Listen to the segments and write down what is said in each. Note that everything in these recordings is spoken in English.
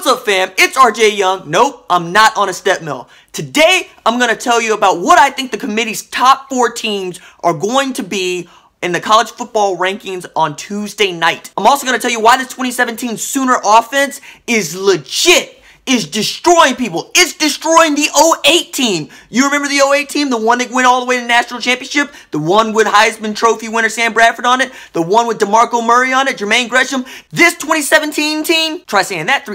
What's up, fam? It's RJ Young. Nope, I'm not on a step mill. Today, I'm going to tell you about what I think the committee's top 4 teams are going to be in the college football rankings on Tuesday night. I'm also going to tell you why this 2017 Sooner offense is legit. Is destroying people. It's destroying the 08 team. You remember the 08 team? The one that went all the way to the national championship? The one with Heisman Trophy winner Sam Bradford on it? The one with Demarco Murray on it? Jermaine Gresham? This 2017 team, try saying that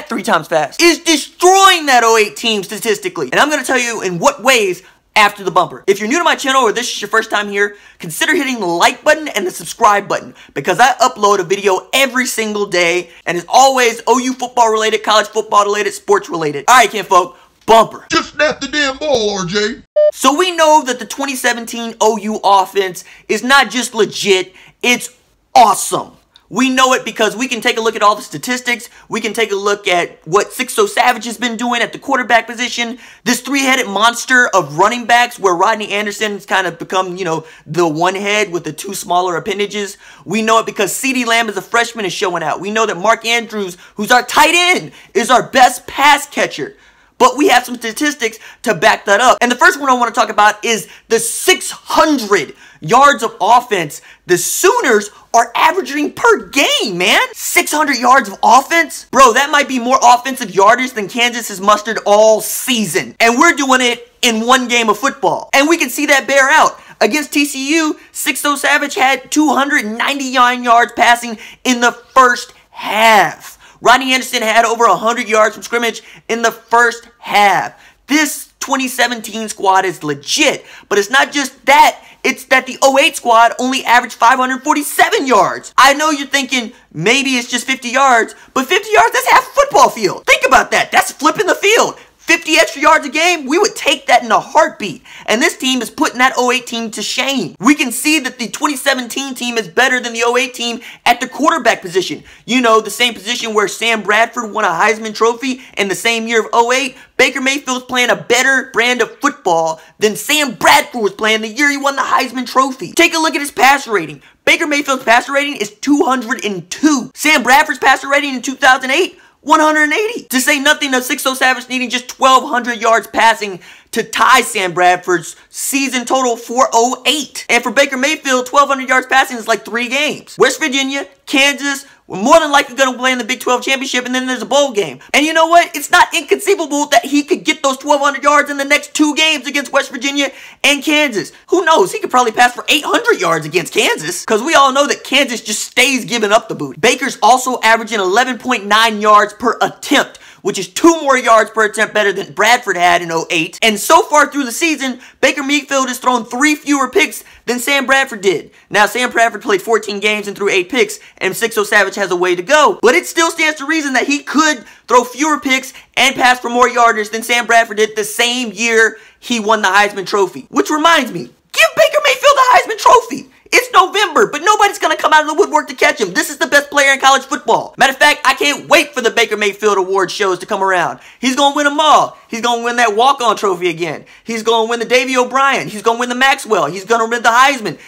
three times fast, is destroying that 08 team statistically. And I'm going to tell you in what ways after the bumper. If you're new to my channel or this is your first time here, consider hitting the like button and the subscribe button because I upload a video every single day and it's always OU football related, college football related, sports related. Alright, kinfolk, bumper. Just snap the damn ball, RJ. So we know that the 2017 OU offense is not just legit, it's awesome. We know it because we can take a look at all the statistics. We can take a look at what 6-0 Savage has been doing at the quarterback position. This three-headed monster of running backs where Rodney Anderson's kind of become, you know, the one head with the 2 smaller appendages. We know it because CeeDee Lamb as a freshman is showing out. We know that Mark Andrews, who's our tight end, is our best pass catcher. But we have some statistics to back that up. And the first one I want to talk about is the 600 yards of offense the Sooners are averaging per game, man. 600 yards of offense? Bro, that might be more offensive yardage than Kansas has mustered all season. And we're doing it in one game of football. And we can see that bear out. Against TCU, 6-0 Savage had 299 yards passing in the first half. Rodney Anderson had over 100 yards from scrimmage in the first half. This 2017 squad is legit, but it's not just that. It's that the 08 squad only averaged 547 yards. I know you're thinking maybe it's just 50 yards, but 50 yards, that's half a football field. Think about that. That's flipping the field. 50 extra yards a game, we would take that in a heartbeat. And this team is putting that 08 team to shame. We can see that the 2017 team is better than the 08 team at the quarterback position. You know, the same position where Sam Bradford won a Heisman Trophy in the same year of 08. Baker Mayfield's playing a better brand of football than Sam Bradford was playing the year he won the Heisman Trophy. Take a look at his passer rating. Baker Mayfield's passer rating is 202. Sam Bradford's passer rating in 2008, 180. To say nothing of 6-0 Savage needing just 1,200 yards passing to tie Sam Bradford's season total for 08. And for Baker Mayfield, 1,200 yards passing is like 3 games. West Virginia, Kansas, we're more than likely going to play in the Big 12 championship, and then there's a bowl game. And you know what? It's not inconceivable that he could get those 1,200 yards in the next 2 games against West Virginia and Kansas. Who knows? He could probably pass for 800 yards against Kansas, because we all know that Kansas just stays giving up the boot. Baker's also averaging 11.9 yards per attempt, which is 2 more yards per attempt better than Bradford had in 08. And so far through the season, Baker Mayfield has thrown 3 fewer picks than Sam Bradford did. Now, Sam Bradford played 14 games and threw 8 picks, and 6-0 Savage has a way to go. But it still stands to reason that he could throw fewer picks and pass for more yardage than Sam Bradford did the same year he won the Heisman Trophy. Which reminds me, give Baker Mayfield the Heisman Trophy. It's November, but nobody's going to come out of the woodwork to catch him. This is the best player in college football. Matter of fact, I can't wait for the Baker Mayfield Award shows to come around. He's going to win them all. He's going to win that walk-on trophy again. He's going to win the Davey O'Brien. He's going to win the Maxwell. He's going to win the Heisman.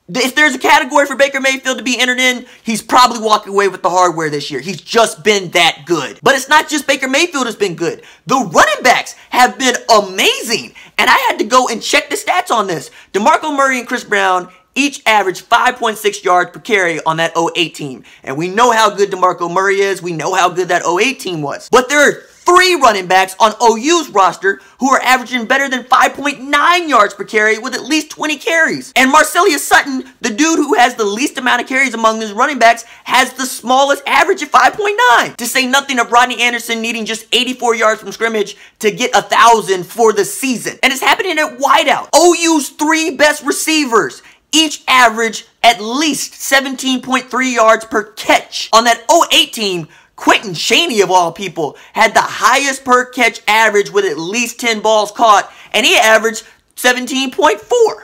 If there's a category for Baker Mayfield to be entered in, he's probably walking away with the hardware this year. He's just been that good. But it's not just Baker Mayfield has been good. The running backs have been amazing. And I had to go and check the stats on this. Demarco Murray and Chris Brown each averaged 5.6 yards per carry on that 08 team. And we know how good DeMarco Murray is. We know how good that 08 team was. But there are 3 running backs on OU's roster who are averaging better than 5.9 yards per carry with at least 20 carries. And Marcelius Sutton, the dude who has the least amount of carries among his running backs, has the smallest average at 5.9. To say nothing of Rodney Anderson needing just 84 yards from scrimmage to get 1,000 for the season. And it's happening at wideout. OU's 3 best receivers each average at least 17.3 yards per catch. On that 08 team, Quentin Chaney, of all people, had the highest per catch average with at least 10 balls caught, and he averaged 17.4.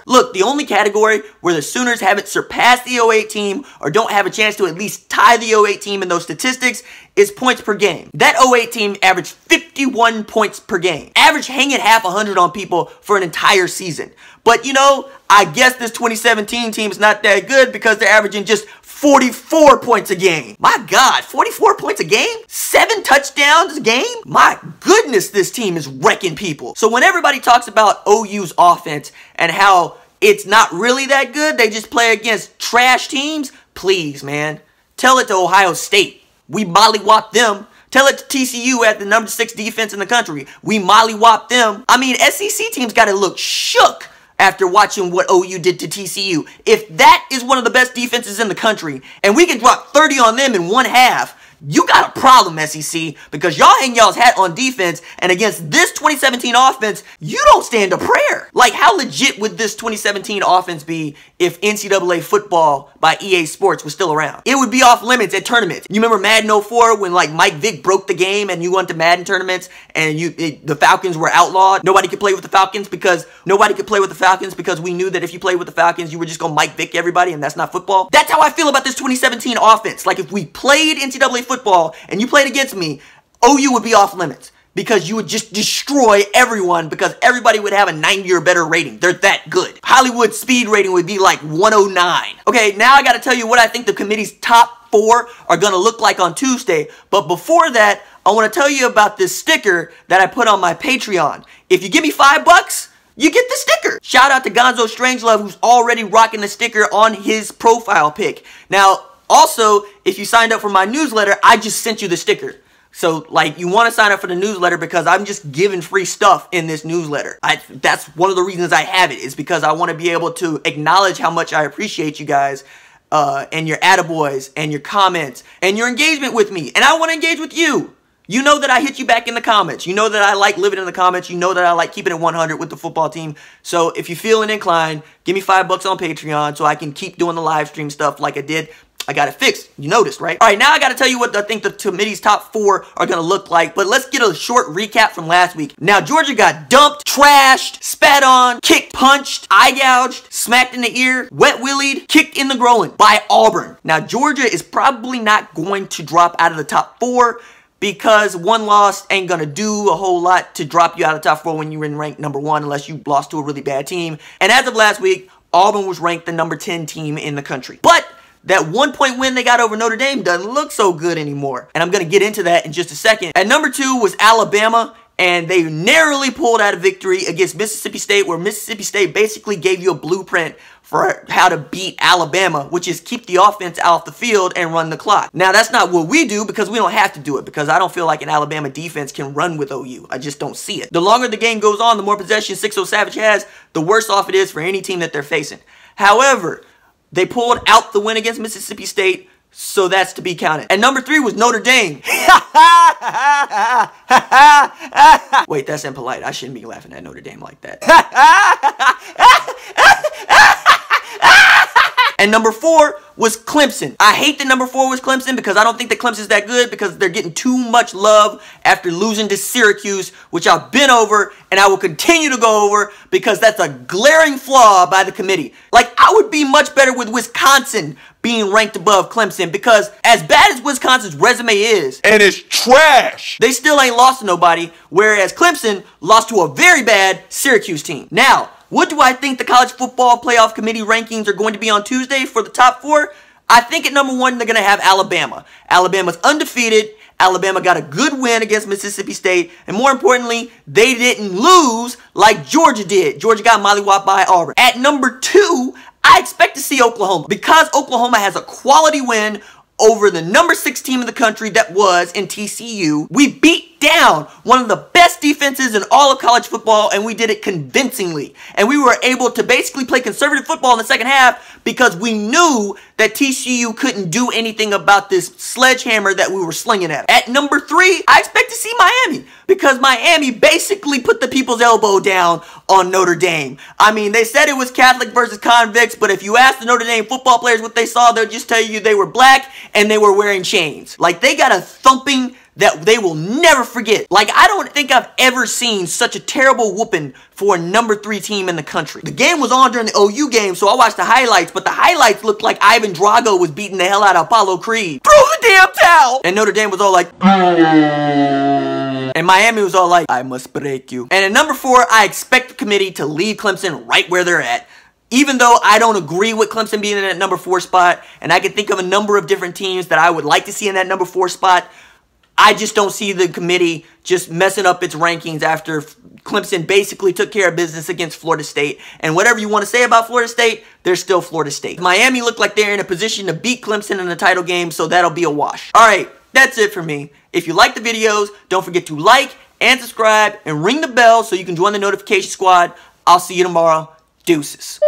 Look, the only category where the Sooners haven't surpassed the 08 team or don't have a chance to at least tie the 08 team in those statistics is points per game. That 08 team averaged 51 points per game. Average hanging half 100 on people for an entire season. But, you know, I guess this 2017 team is not that good because they're averaging just 44 points a game. My God, 44 points a game? 7 touchdowns touchdowns a game? My goodness, this team is wrecking people. So when everybody talks about OU's offense and how it's not really that good, they just play against trash teams, please, man. Tell it to Ohio State. We mollywhopped them. Tell it to TCU at the number 6 defense in the country. We mollywhopped them. I mean, SEC teams got to look shook after watching what OU did to TCU. If that is one of the best defenses in the country, and we can drop 30 on them in one half, you got a problem, SEC, because y'all hang y'all's hat on defense, and against this 2017 offense, you don't stand a prayer. Like, how legit would this 2017 offense be if NCAA football by EA Sports was still around? It would be off limits at tournaments. You remember Madden 04 when, like, Mike Vick broke the game and you went to Madden tournaments and the Falcons were outlawed? Nobody could play with the Falcons because we knew that if you played with the Falcons, you were just going to Mike Vick everybody, and that's not football. That's how I feel about this 2017 offense. Like, if we played NCAA football and you played against me, OU would be off limits because you would just destroy everyone because everybody would have a 90 or better rating. They're that good. Hollywood speed rating would be like 109. Okay, now I got to tell you what I think the committee's top 4 are going to look like on Tuesday. But before that, I want to tell you about this sticker that I put on my Patreon. If you give me $5, you get the sticker. Shout out to Gonzo Strangelove, who's already rocking the sticker on his profile pic. Now, also, if you signed up for my newsletter, I just sent you the sticker. So, like, you want to sign up for the newsletter because I'm just giving free stuff in this newsletter. That's one of the reasons I have it, is because I want to be able to acknowledge how much I appreciate you guys and your attaboys and your comments and your engagement with me. And I want to engage with you. You know that I hit you back in the comments. You know that I like living in the comments. You know that I like keeping it 100 with the football team. So if you're feeling inclined, give me $5 on Patreon so I can keep doing the live stream stuff like I did. I got it fixed. You noticed, right? All right, now I got to tell you what I think the committee's top 4 are going to look like. But let's get a short recap from last week. Now, Georgia got dumped, trashed, spat on, kicked, punched, eye gouged, smacked in the ear, wet willied, kicked in the groin by Auburn. Now, Georgia is probably not going to drop out of the top 4 because one loss ain't going to do a whole lot to drop you out of the top 4 when you're in ranked number 1 unless you lost to a really bad team. And as of last week, Auburn was ranked the number 10 team in the country. But that 1-point win they got over Notre Dame doesn't look so good anymore. And I'm going to get into that in just a second. At number 2 was Alabama, and they narrowly pulled out a victory against Mississippi State, where Mississippi State basically gave you a blueprint for how to beat Alabama, which is keep the offense off the field and run the clock. Now, that's not what we do because we don't have to do it, because I don't feel like an Alabama defense can run with OU. I just don't see it. The longer the game goes on, the more possession 6-0 Savage has, the worse off it is for any team that they're facing. However, they pulled out the win against Mississippi State, so that's to be counted. And number 3 was Notre Dame. Wait, that's impolite. I shouldn't be laughing at Notre Dame like that. And number 4 was Clemson. I hate that number 4 was Clemson because I don't think that Clemson's that good because they're getting too much love after losing to Syracuse, which I've been over and I will continue to go over because that's a glaring flaw by the committee. Like, I would be much better with Wisconsin being ranked above Clemson because as bad as Wisconsin's resume is, and it's trash, they still ain't lost to nobody, whereas Clemson lost to a very bad Syracuse team. Now, what do I think the College Football Playoff Committee rankings are going to be on Tuesday for the top 4? I think at number 1, they're going to have Alabama. Alabama's undefeated. Alabama got a good win against Mississippi State. And more importantly, they didn't lose like Georgia did. Georgia got mollywopped by Auburn. At number 2, I expect to see Oklahoma because Oklahoma has a quality win over the number 6 team in the country that was in TCU. We beat down one of the best defenses in all of college football, and we did it convincingly. And we were able to basically play conservative football in the second half because we knew that TCU couldn't do anything about this sledgehammer that we were slinging at. At number 3, I expect to see Miami because Miami basically put the people's elbow down on Notre Dame. I mean, they said it was Catholic versus convicts, but if you ask the Notre Dame football players what they saw, they'll just tell you they were black and they were wearing chains. Like, they got a thumping that they will never forget. Like, I don't think I've ever seen such a terrible whooping for a number 3 team in the country. The game was on during the OU game, so I watched the highlights, but the highlights looked like Ivan Drago was beating the hell out of Apollo Creed. Throw the damn towel! And Notre Dame was all like, and Miami was all like, I must break you. And at number 4, I expect the committee to leave Clemson right where they're at. Even though I don't agree with Clemson being in that number 4 spot, and I can think of a number of different teams that I would like to see in that number 4 spot, I just don't see the committee just messing up its rankings after Clemson basically took care of business against Florida State. And whatever you want to say about Florida State, they're still Florida State. Miami looked like they're in a position to beat Clemson in the title game, so that'll be a wash. All right, that's it for me. If you like the videos, don't forget to like and subscribe and ring the bell so you can join the notification squad. I'll see you tomorrow. Deuces.